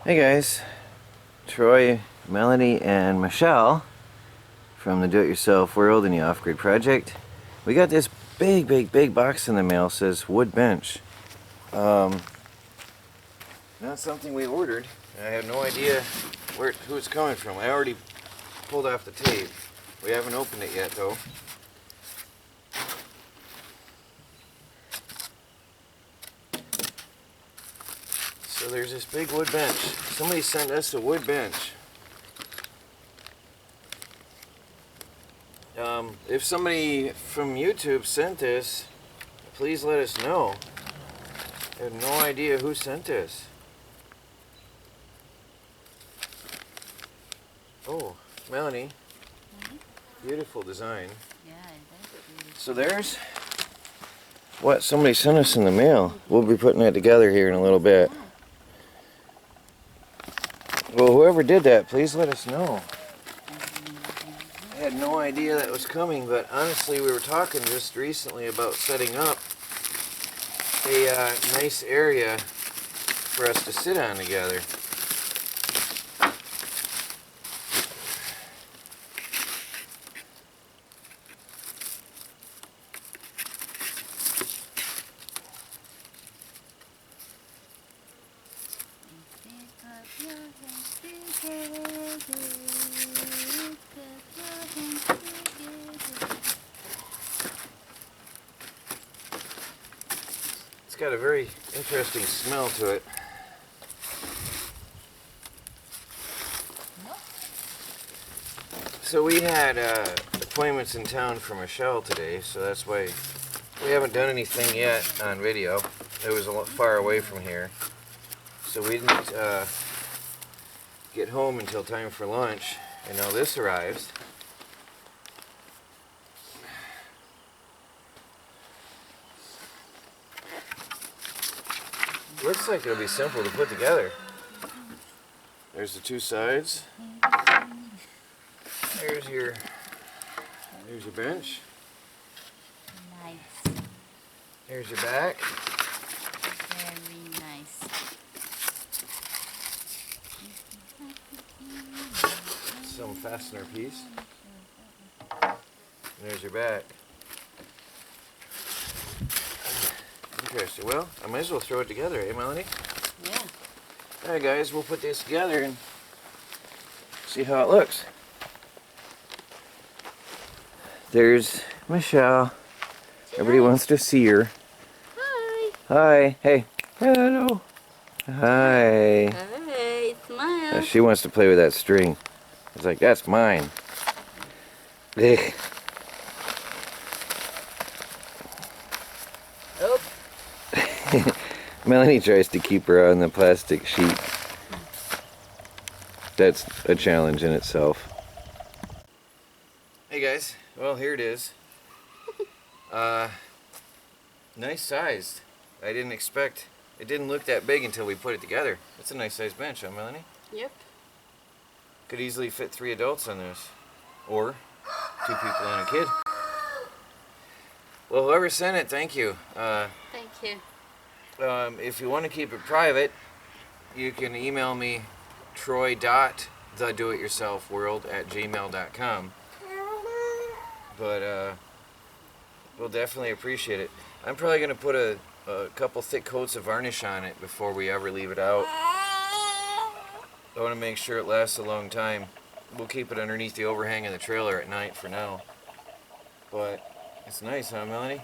Hey guys, Troy, Melanie, and Michelle from the Do-It-Yourself World and the Off-Grid Project. We got this big box in the mail. Says wood bench. Not something we ordered. I have no idea who it's coming from. I already pulled off the tape. We haven't opened it yet though. So there's this big wood bench. Somebody sent us a wood bench. If somebody from YouTube sent this, please let us know. I have no idea who sent this. Oh, Melanie. Beautiful design. Yeah, that's beautiful. So there's what somebody sent us in the mail. We'll be putting that together here in a little bit. Well, whoever did that, please let us know. I had no idea that was coming, but honestly, we were talking just recently about setting up a nice area for us to sit on together. It's got a very interesting smell to it. So we had appointments in town for Michelle today, so that's why we haven't done anything yet on video. It was a lot far away from here, so we didn't get home until time for lunch, and now this arrives. Looks like it'll be simple to put together. There's the two sides. There's your bench. Nice. Here's your back. Very nice. Some fastener piece. There's your back. Interesting. Well, I might as well throw it together, eh, Melanie? Yeah. Alright guys, we'll put this together and see how it looks. There's Michelle. Everybody wants to see her. Hi. Hi. Hey. Hello. Hi. Hey, smile. She wants to play with that string. It's like, that's mine. Ugh. Oh. Melanie tries to keep her on the plastic sheet. That's a challenge in itself. Hey guys, well here it is. Nice sized. I didn't expect, it didn't look that big until we put it together. It's a nice sized bench, huh Melanie? Yep. Could easily fit 3 adults on this. Or 2 people and a kid. Well, whoever sent it, thank you. Thank you. If you want to keep it private, you can email me troy.thedoityourselfworld@gmail.com. But we'll definitely appreciate it. I'm probably going to put a couple thick coats of varnish on it before we ever leave it out. I want to make sure it lasts a long time. We'll keep it underneath the overhang of the trailer at night for now. But it's nice, huh, Melanie?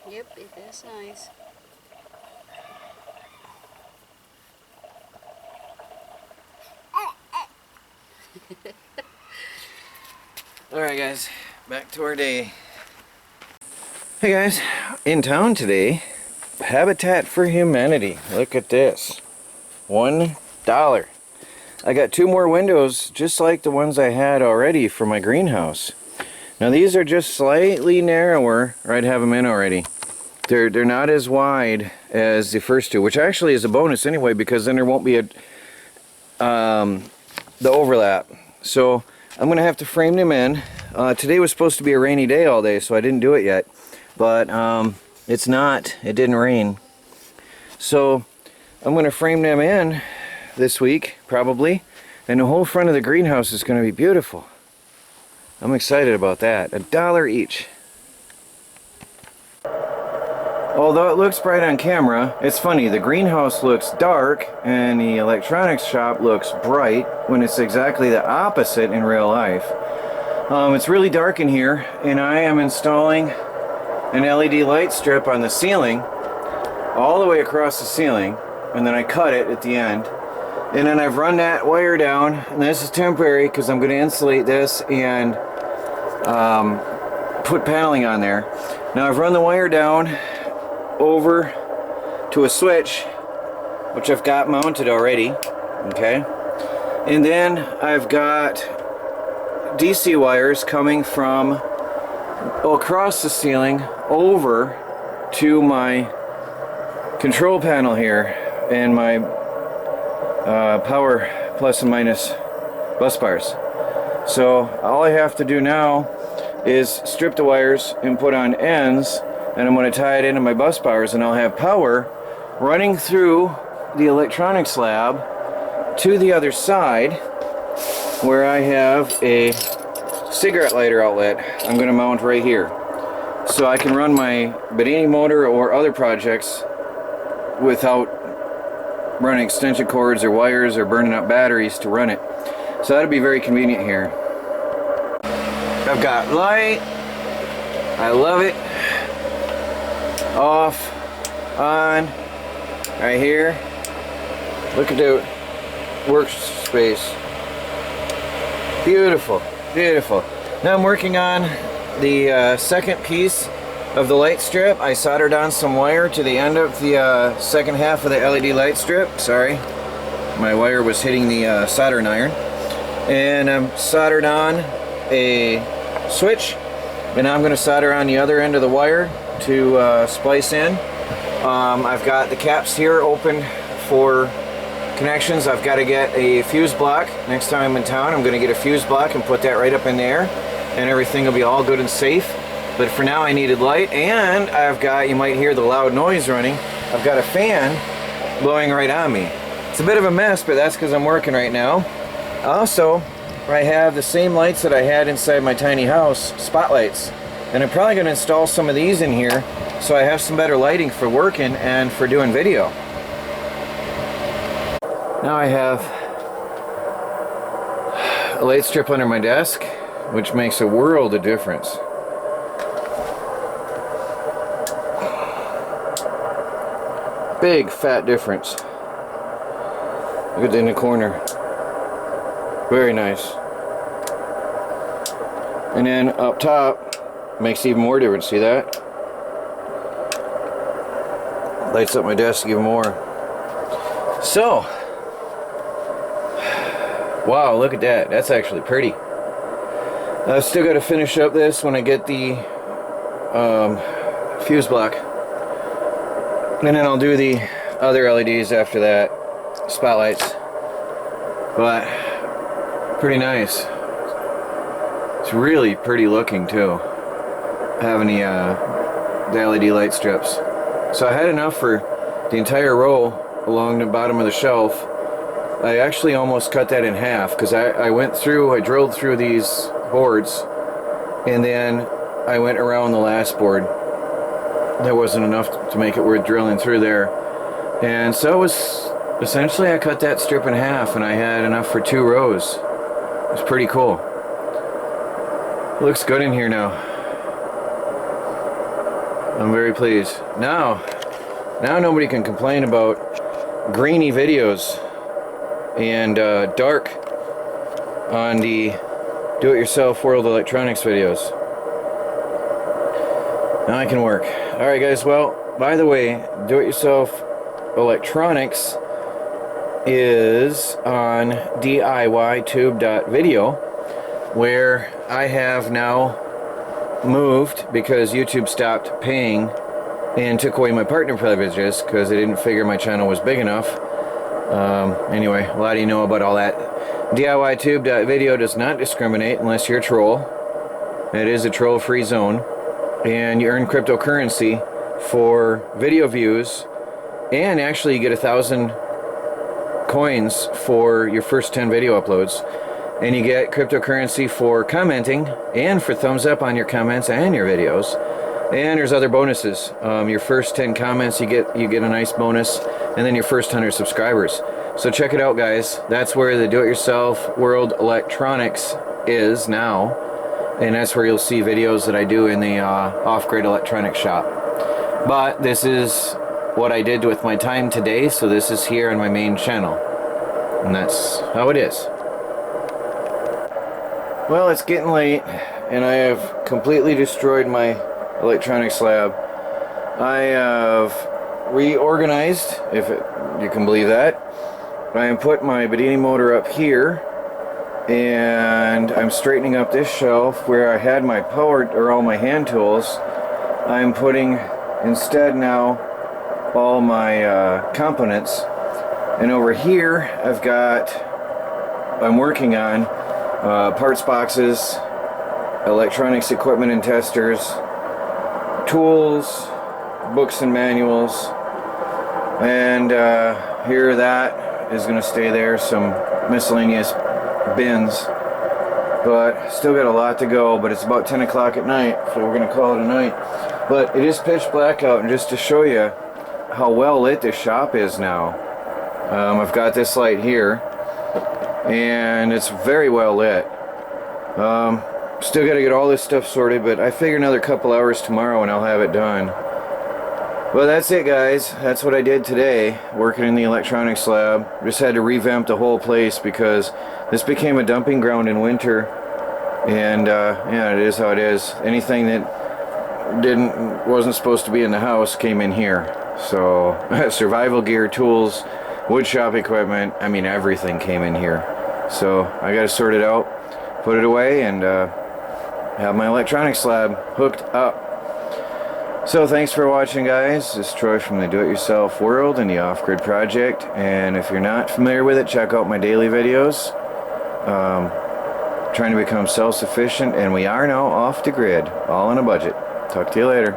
Yep, it is nice. Alright guys, back to our day. Hey guys, in town today, Habitat for Humanity. Look at this. $1. I got 2 more windows just like the ones I had already for my greenhouse. Now these are just slightly narrower, or I'd have them in already. They're not as wide as the first 2, which actually is a bonus anyway, because then there won't be the overlap. So I'm gonna have to frame them in. Today was supposed to be a rainy day all day, so I didn't do it yet. But it's not. It didn't rain. So I'm gonna frame them in this week, probably. And the whole front of the greenhouse is going to be beautiful. I'm excited about that. $1 each. Although it looks bright on camera, it's funny, the greenhouse looks dark and the electronics shop looks bright when it's exactly the opposite in real life. It's really dark in here, and I am installing an LED light strip on the ceiling, all the way across the ceiling, and then I cut it at the end. And then I've run that wire down, and this is temporary because I'm going to insulate this and put paneling on there. Now I've run the wire down over to a switch, which I've got mounted already, okay? And then I've got DC wires coming from across the ceiling over to my control panel here and my power plus and minus bus bars. So all I have to do now is strip the wires and put on ends, and I'm going to tie it into my bus bars, and I'll have power running through the electronics lab to the other side where I have a cigarette lighter outlet I'm going to mount right here. So I can run my Bedini motor or other projects without running extension cords or wires or burning up batteries to run it. So that'll be very convenient here. I've got light. I love it. Off, on, right here. Look at the workspace. Beautiful, beautiful. Now I'm working on the second piece of the light strip. I soldered on some wire to the end of the second half of the LED light strip. Sorry, my wire was hitting the soldering iron. And I'm soldered on a switch, and I'm going to solder on the other end of the wire to splice in. I've got the caps here open for connections. I've got to get a fuse block. Next time I'm in town, I'm going to get a fuse block and put that right up in there, and everything will be all good and safe. But for now I needed light, and I've got, you might hear the loud noise running, I've got a fan blowing right on me. It's a bit of a mess, but that's because I'm working right now. Also, I have the same lights that I had inside my tiny house, spotlights. And I'm probably going to install some of these in here so I have some better lighting for working and for doing video. Now I have a light strip under my desk, which makes a world of difference. Big fat difference. Look at it in the corner. Very nice. And then up top makes even more difference. See that? Lights up my desk even more. So, wow, look at that. That's actually pretty. I've still got to finish up this when I get the fuse block. And then I'll do the other LEDs after that. Spotlights. But pretty nice. It's really pretty looking too, having the LED light strips. So I had enough for the entire row along the bottom of the shelf. I actually almost cut that in half because I went through, I drilled through these boards, and then I went around the last board. There wasn't enough to make it worth drilling through there. And so it was, essentially I cut that strip in half and I had enough for 2 rows. It was pretty cool. Looks good in here now. I'm very pleased. Now nobody can complain about grainy videos and dark on the do-it-yourself World Electronics videos. Now I can work. Alright guys, well, by the way, do-it-yourself electronics is on DIYtube.video, where I have now moved because YouTube stopped paying and took away my partner privileges because they didn't figure my channel was big enough. Anyway, a lot of you know about all that. DIYtube.video does not discriminate unless you're a troll. It is a troll-free zone, and you earn cryptocurrency for video views, and actually you get 1,000 coins for your first 10 video uploads. And you get cryptocurrency for commenting and for thumbs up on your comments and your videos. And there's other bonuses. Your first 10 comments, you get a nice bonus, and then your first 100 subscribers. So check it out, guys. That's where the do-it-yourself world electronics is now, and that's where you'll see videos that I do in the off-grid electronics shop. But this is what I did with my time today, so this is here on my main channel, and that's how it is. Well, it's getting late, and I have completely destroyed my electronics lab. I have reorganized, if you can believe that. I am putting my Bedini motor up here, and I'm straightening up this shelf where I had my power, or all my hand tools. I'm putting instead now all my components, and over here I'm working on parts boxes, electronics equipment and testers, tools, books and manuals, and here that is going to stay there, some miscellaneous bins. But still got a lot to go, but it's about 10 o'clock at night, so we're going to call it a night. But it is pitch black out, and just to show you how well lit this shop is now, I've got this light here, and it's very well lit. Still got to get all this stuff sorted, but I figure another couple hours tomorrow and I'll have it done. Well, that's it, guys. That's what I did today, working in the electronics lab. Just had to revamp the whole place because this became a dumping ground in winter, and yeah, it is how it is. Anything that wasn't supposed to be in the house came in here. So survival gear, tools, wood shop equipment, I mean everything came in here. So I got to sort it out, put it away, and have my electronics lab hooked up. So thanks for watching, guys. This is Troy from the Do-It-Yourself World and the Off-Grid Project, and if you're not familiar with it, check out my daily videos. Trying to become self-sufficient, and we are now off the grid, all on a budget. Talk to you later.